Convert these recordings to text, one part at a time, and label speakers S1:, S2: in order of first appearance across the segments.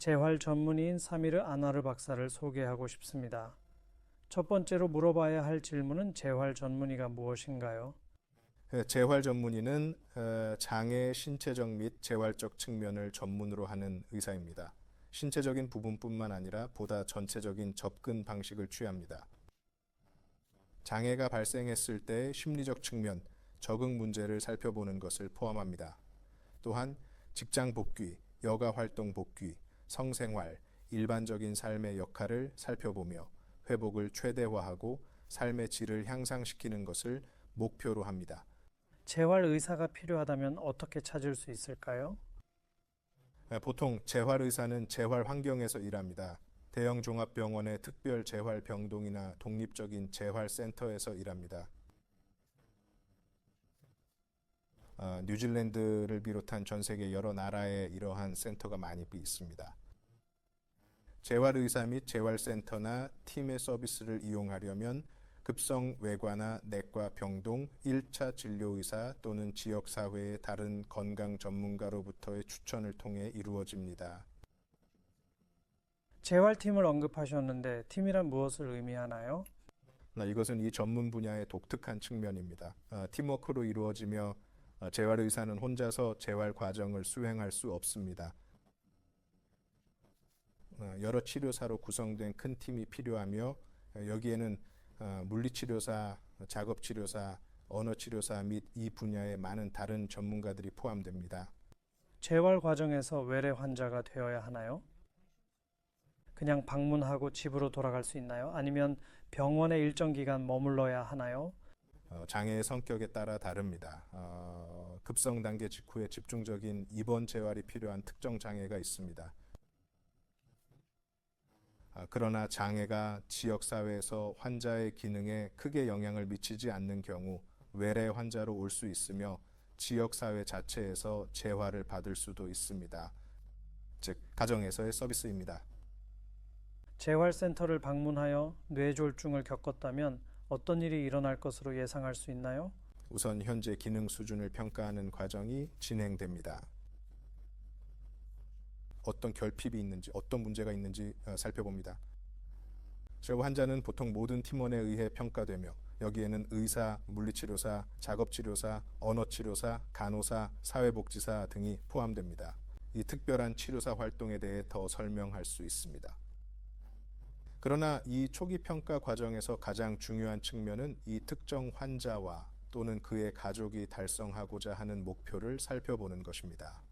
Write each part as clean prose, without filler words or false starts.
S1: 재활 전문의인 사미르 아나르 박사를 소개하고 싶습니다. 첫 번째로 물어봐야 할 질문은 재활 전문의가 무엇인가요?
S2: 재활 전문의는 장의 신체적 및 재활적 측면을 전문으로 하는 의사입니다. 신체적인 부분뿐만 아니라 보다 전체적인 접근 방식을 취합니다. 장애가 발생했을 때 심리적 측면, 적응 문제를 살펴보는 것을 포함합니다. 또한 직장 복귀, 여가 활동 복귀, 성생활, 일반적인 삶의 역할을 살펴보며 회복을 최대화하고 삶의 질을 향상시키는 것을 목표로 합니다.
S1: 재활 의사가 필요하다면 어떻게 찾을 수 있을까요?
S2: 보통 재활 의사는 재활 환경에서 일합니다. 대형 종합병원의 특별 재활 병동이나 독립적인 재활 센터에서 일합니다. 뉴질랜드를 비롯한 전 세계 여러 나라에 이러한 센터가 많이 있습니다. 재활 의사 및 재활 센터나 팀의 서비스를 이용하려면 급성 외과나 내과 병동, 1차 진료 의사 또는 지역 사회의 다른 건강 전문가로부터의 추천을 통해 이루어집니다.
S1: 재활팀을 언급하셨는데 팀이란 무엇을 의미하나요?
S2: 이것은 이 전문 분야의 독특한 측면입니다. 팀워크로 이루어지며 재활 의사는 혼자서 재활 과정을 수행할 수 없습니다. 여러 치료사로 구성된 큰 팀이 필요하며 여기에는 물리치료사, 작업치료사, 언어치료사 및 이 분야의 많은 다른 전문가들이 포함됩니다.
S1: 재활 과정에서 외래 환자가 되어야 하나요? 그냥 방문하고 집으로 돌아갈 수 있나요? 아니면 병원에 일정 기간 머물러야 하나요?
S2: 장애의 성격에 따라 다릅니다. 급성 단계 직후에 집중적인 입원 재활이 필요한 특정 장애가 있습니다. 그러나 장애가 지역사회에서 환자의 기능에 크게 영향을 미치지 않는 경우 외래 환자로 올 수 있으며 지역사회 자체에서 재활을 받을 수도 있습니다. 즉, 가정에서의 서비스입니다.
S1: 재활센터를 방문하여 뇌졸중을 겪었다면 어떤 일이 일어날 것으로 예상할 수 있나요?
S2: 우선 현재 기능 수준을 평가하는 과정이 진행됩니다. 어떤 결핍이 있는지, 어떤 문제가 있는지 살펴봅니다. 재활 환자는 보통 모든 팀원에 의해 평가되며 여기에는 의사, 물리치료사, 작업치료사, 언어치료사, 간호사, 사회복지사 등이 포함됩니다. 이 특별한 치료사 활동에 대해 더 설명할 수 있습니다. 그러나 이 초기 평가 과정에서 가장 중요한 측면은 이 특정 환자와 또는 그의 가족이 달성하고자 하는 목표를 살펴보는 것입니다.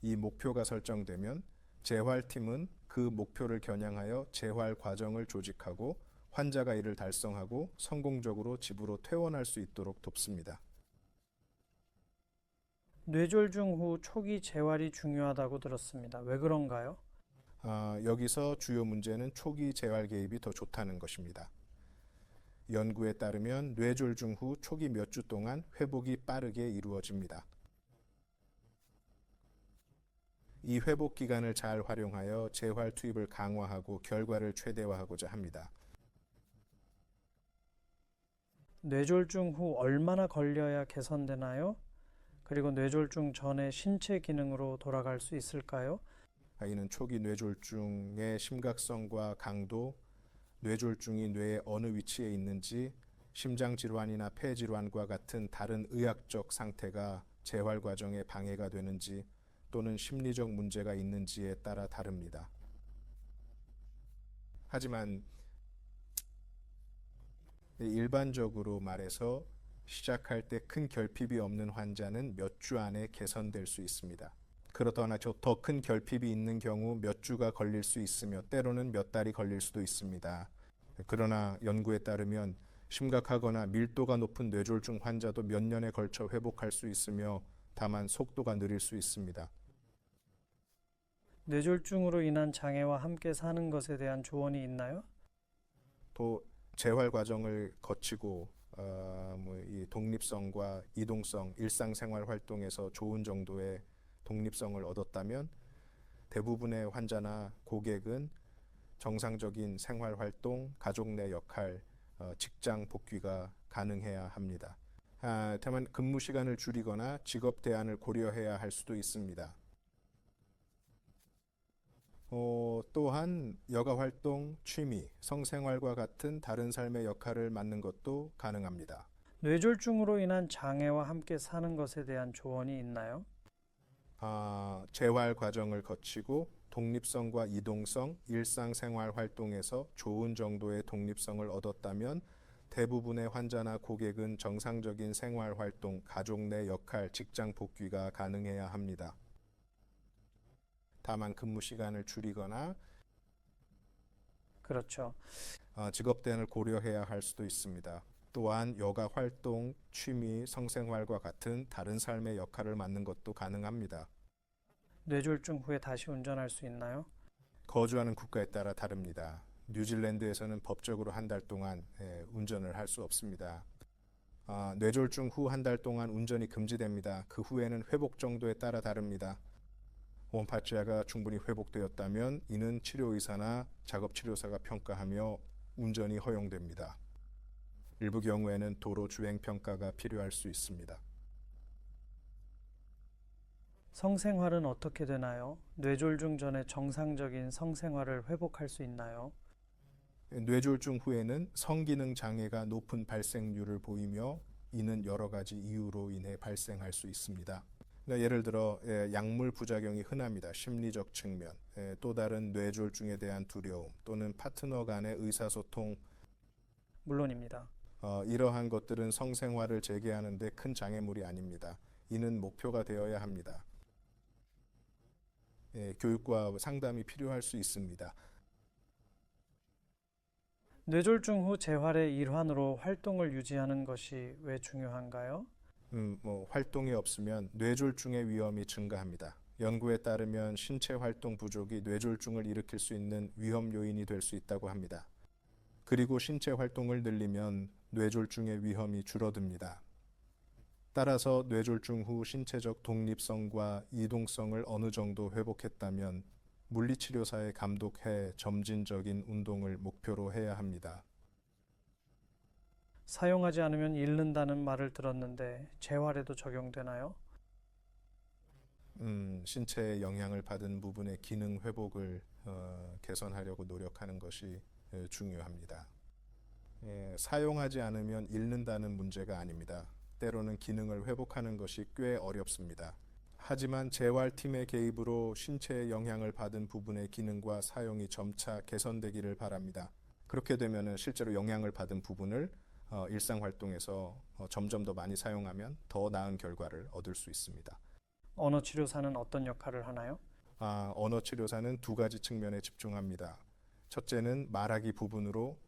S2: 이 목표가 설정되면 재활팀은 그 목표를 겨냥하여 재활 과정을 조직하고 환자가 이를 달성하고 성공적으로 집으로 퇴원할 수 있도록 돕습니다.
S1: 뇌졸중 후 초기 재활이 중요하다고 들었습니다. 왜 그런가요?
S2: 여기서 주요 문제는 초기 재활 개입이 더 좋다는 것입니다. 연구에 따르면 뇌졸중 후 초기 몇 주 동안 회복이 빠르게 이루어집니다. 이 회복 기간을 잘 활용하여 재활 투입을 강화하고 결과를 최대화하고자 합니다.
S1: 뇌졸중 후 얼마나 걸려야 개선되나요? 그리고 뇌졸중 전에 신체 기능으로 돌아갈 수 있을까요?
S2: 이는 초기 뇌졸중의 심각성과 강도, 뇌졸중이 뇌의 어느 위치에 있는지, 심장질환이나 폐질환과 같은 다른 의학적 상태가 재활 과정에 방해가 되는지 또는 심리적 문제가 있는지에 따라 다릅니다. 하지만 일반적으로 말해서 시작할 때 큰 결핍이 없는 환자는 몇 주 안에 개선될 수 있습니다. 그러더나 더 큰 결핍이 있는 경우 몇 주가 걸릴 수 있으며 때로는 몇 달이 걸릴 수도 있습니다. 그러나 연구에 따르면 심각하거나 밀도가 높은 뇌졸중 환자도 몇 년에 걸쳐 회복할 수 있으며 다만 속도가 느릴 수 있습니다.
S1: 뇌졸중으로 인한 장애와 함께 사는 것에 대한 조언이 있나요?
S2: 또 재활 과정을 거치고 이 독립성과 이동성, 일상생활 활동에서 좋은 정도의 독립성을 얻었다면 대부분의 환자나 고객은 정상적인 생활 활동, 가족 내 역할, 직장 복귀가 가능해야 합니다. 다만 근무 시간을 줄이거나 직업 대안을 고려해야 할 수도 있습니다. 또한 여가 활동, 취미, 성생활과 같은 다른 삶의 역할을 맡는 것도 가능합니다.
S1: 뇌졸중으로 인한 장애와 함께 사는 것에 대한 조언이 있나요?
S2: 재활 과정을 거치고 독립성과 이동성, 일상생활 활동에서 좋은 정도의 독립성을 얻었다면 대부분의 환자나 고객은 정상적인 생활 활동, 가족 내 역할, 직장 복귀가 가능해야 합니다. 다만 근무 시간을 줄이거나
S1: 그렇죠.
S2: 직업대행을 고려해야 할 수도 있습니다. 또한 여가 활동, 취미, 성생활과 같은 다른 삶의 역할을 맡는 것도 가능합니다.
S1: 뇌졸중 후에 다시 운전할 수 있나요?
S2: 거주하는 국가에 따라 다릅니다. 뉴질랜드에서는 법적으로 한 달 동안 운전을 할 수 없습니다. 뇌졸중 후 한 달 동안 운전이 금지됩니다. 그 후에는 회복 정도에 따라 다릅니다. 원파치아가 충분히 회복되었다면 이는 치료의사나 작업치료사가 평가하며 운전이 허용됩니다. 일부 경우에는 도로 주행 평가가 필요할 수 있습니다.
S1: 성생활은 어떻게 되나요? 뇌졸중 전에 정상적인 성생활을 회복할 수 있나요?
S2: 뇌졸중 후에는 성기능 장애가 높은 발생률을 보이며 이는 여러 가지 이유로 인해 발생할 수 있습니다. 예를 들어 약물 부작용이 흔합니다. 심리적 측면, 또 다른 뇌졸중에 대한 두려움 또는 파트너 간의 의사소통,
S1: 물론입니다.
S2: 이러한 것들은 성생활을 재개하는 데 큰 장애물이 아닙니다. 이는 목표가 되어야 합니다. 교육과 상담이 필요할 수 있습니다.
S1: 뇌졸중 후 재활의 일환으로 활동을 유지하는 것이 왜 중요한가요?
S2: 활동이 없으면 뇌졸중의 위험이 증가합니다. 연구에 따르면 신체 활동 부족이 뇌졸중을 일으킬 수 있는 위험 요인이 될 수 있다고 합니다. 그리고 신체 활동을 늘리면 뇌졸중의 위험이 줄어듭니다. 따라서 뇌졸중 후 신체적 독립성과 이동성을 어느 정도 회복했다면 물리치료사에 감독해 점진적인 운동을 목표로 해야 합니다.
S1: 사용하지 않으면 잃는다는 말을 들었는데 재활에도 적용되나요?
S2: 신체에 영향을 받은 부분의 기능 회복을 개선하려고 노력하는 것이 중요합니다. 사용하지 않으면 잃는다는 문제가 아닙니다. 때로는 기능을 회복하는 것이 꽤 어렵습니다. 하지만 재활팀의 개입으로 신체에 영향을 받은 부분의 기능과 사용이 점차 개선되기를 바랍니다. 그렇게 되면 실제로 영향을 받은 부분을 일상활동에서 점점 더 많이 사용하면 더 나은 결과를 얻을 수 있습니다.
S1: 언어치료사는 어떤 역할을 하나요?
S2: 언어치료사는 두 가지 측면에 집중합니다. 첫째는 말하기 부분으로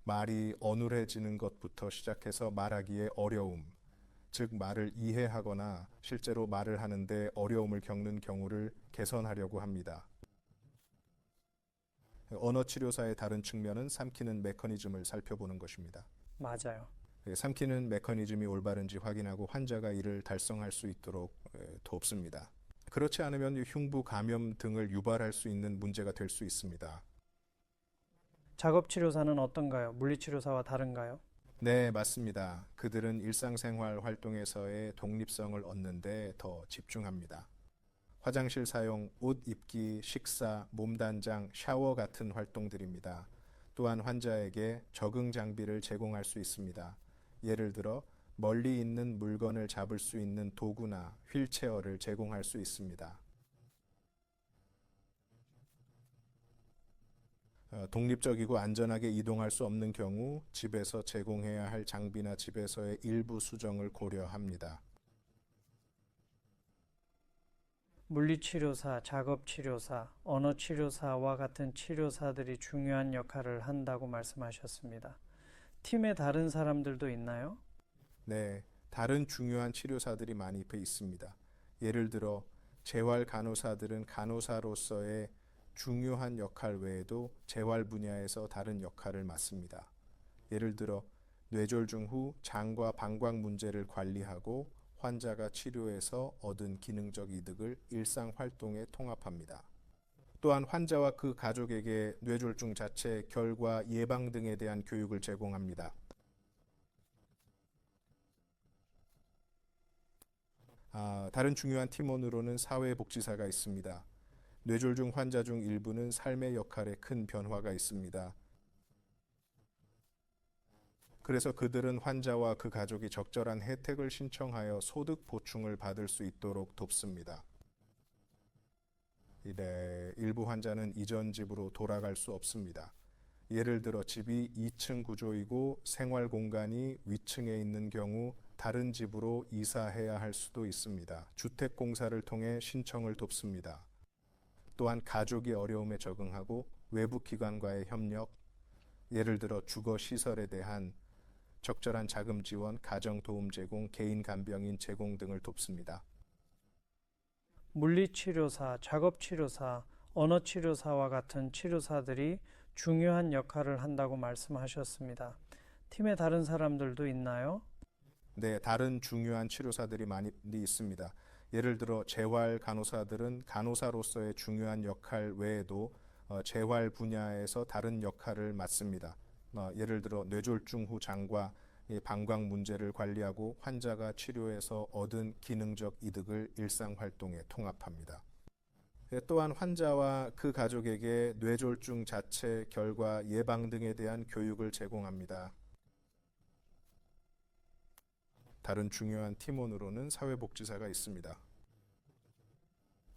S2: 말이 어눌해지는 것부터 시작해서 말하기의 어려움, 즉 말을 이해하거나 실제로 말을 하는데 어려움을 겪는 경우를 개선하려고 합니다. 언어치료사의 다른 측면은 삼키는 메커니즘을 살펴보는 것입니다.
S1: 맞아요.
S2: 삼키는 메커니즘이 올바른지 확인하고 환자가 이를 달성할 수 있도록 돕습니다. 그렇지 않으면 흉부 감염 등을 유발할 수 있는 문제가 될 수 있습니다.
S1: 작업치료사는 어떤가요? 물리치료사와 다른가요?
S2: 네, 맞습니다. 그들은 일상생활 활동에서의 독립성을 얻는 데 더 집중합니다. 화장실 사용, 옷 입기, 식사, 몸단장, 샤워 같은 활동들입니다. 또한 환자에게 적응 장비를 제공할 수 있습니다. 예를 들어 멀리 있는 물건을 잡을 수 있는 도구나 휠체어를 제공할 수 있습니다. 독립적이고 안전하게 이동할 수 없는 경우 집에서 제공해야 할 장비나 집에서의 일부 수정을 고려합니다.
S1: 물리치료사, 작업치료사, 언어치료사와 같은 치료사들이 중요한 역할을 한다고 말씀하셨습니다. 팀에 다른 사람들도 있나요?
S2: 네, 다른 중요한 치료사들이 많이 있습니다. 예를 들어 재활 간호사들은 간호사로서의 중요한 역할 외에도 재활 분야에서 다른 역할을 맡습니다. 예를 들어 뇌졸중 후 장과 방광 문제를 관리하고 환자가 치료에서 얻은 기능적 이득을 일상 활동에 통합합니다. 또한 환자와 그 가족에게 뇌졸중 자체, 결과, 예방 등에 대한 교육을 제공합니다. 다른 중요한 팀원으로는 사회복지사가 있습니다. 뇌졸중 환자 중 일부는 삶의 역할에 큰 변화가 있습니다. 그래서 그들은 환자와 그 가족이 적절한 혜택을 신청하여 소득 보충을 받을 수 있도록 돕습니다. 일부 환자는 이전 집으로 돌아갈 수 없습니다. 예를 들어 집이 2층 구조이고 생활 공간이 위층에 있는 경우 다른 집으로 이사해야 할 수도 있습니다. 주택공사를 통해 신청을 돕습니다. 또한 가족이 어려움에 적응하고 외부 기관과의 협력, 예를 들어 주거 시설에 대한 적절한 자금 지원, 가정 도움 제공, 개인 간병인 제공 등을 돕습니다.
S1: 물리치료사, 작업치료사, 언어치료사와 같은 치료사들이 중요한 역할을 한다고 말씀하셨습니다. 팀에 다른 사람들도 있나요?
S2: 네, 다른 중요한 치료사들이 많이 있습니다. 예를 들어 재활 간호사들은 간호사로서의 중요한 역할 외에도 재활 분야에서 다른 역할을 맡습니다. 예를 들어 뇌졸중 후 장과 방광 문제를 관리하고 환자가 치료에서 얻은 기능적 이득을 일상 활동에 통합합니다. 또한 환자와 그 가족에게 뇌졸중 자체, 결과, 예방 등에 대한 교육을 제공합니다. 다른 중요한 팀원으로는 사회복지사가 있습니다.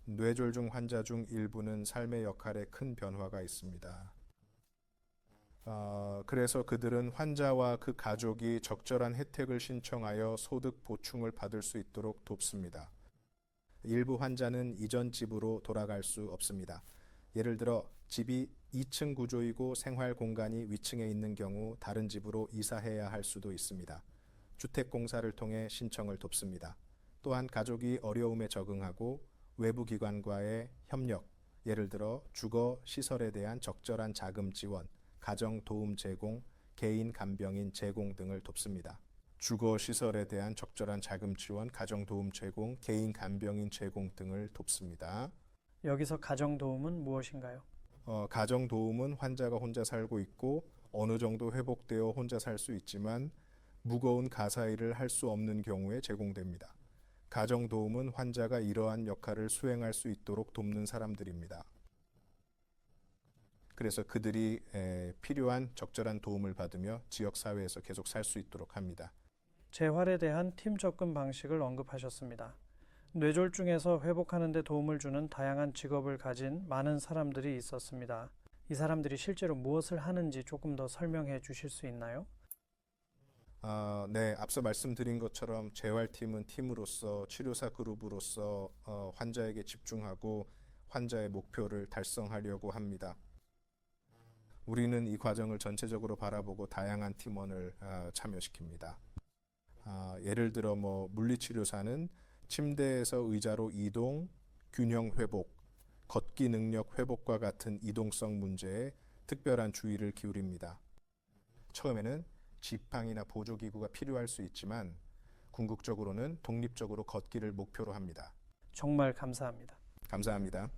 S2: 뇌졸중 환자 중 일부는 삶의 역할에 큰 변화가 있습니다. 그래서 그들은 환자와 그 가족이 적절한 혜택을 신청하여 소득 보충을 받을 수 있도록 돕습니다. 일부 환자는 이전 집으로 돌아갈 수 없습니다. 예를 들어 집이 2층 구조이고 생활 공간이 위층에 있는 경우 다른 집으로 이사해야 할 수도 있습니다. 주택공사를 통해 신청을 돕습니다. 또한 가족이 어려움에 적응하고 외부 기관과의 협력, 예를 들어 주거 시설에 대한 적절한 자금 지원, 가정 도움 제공, 개인 간병인 제공 등을 돕습니다. 주거 시설에 대한 적절한 자금 지원, 가정 도움 제공, 개인 간병인 제공 등을 돕습니다.
S1: 여기서 가정도움은 무엇인가요?
S2: 가정 도움은 환자가 혼자 살고 있고 어느 정도 회복되어 혼자 살 수 있지만 무거운 가사일을 할 수 없는 경우에 제공됩니다. 가정 도움은 환자가 이러한 역할을 수행할 수 있도록 돕는 사람들입니다. 그래서 그들이 필요한 적절한 도움을 받으며 지역 사회에서 계속 살 수 있도록 합니다.
S1: 재활에 대한 팀 접근 방식을 언급하셨습니다. 뇌졸중에서 회복하는 데 도움을 주는 다양한 직업을 가진 많은 사람들이 있었습니다. 이 사람들이 실제로 무엇을 하는지 조금 더 설명해 주실 수 있나요?
S2: 네, 앞서 말씀드린 것처럼 재활팀은 팀으로서 치료사 그룹으로서 환자에게 집중하고 환자의 목표를 달성하려고 합니다. 우리는 이 과정을 전체적으로 바라보고 다양한 팀원을 참여시킵니다. 예를 들어 물리치료사는 침대에서 의자로 이동, 균형 회복, 걷기 능력 회복과 같은 이동성 문제에 특별한 주의를 기울입니다. 처음에는 지팡이나 보조기구가 필요할 수 있지만 궁극적으로는 독립적으로 걷기를 목표로 합니다.
S1: 정말 감사합니다.
S2: 감사합니다.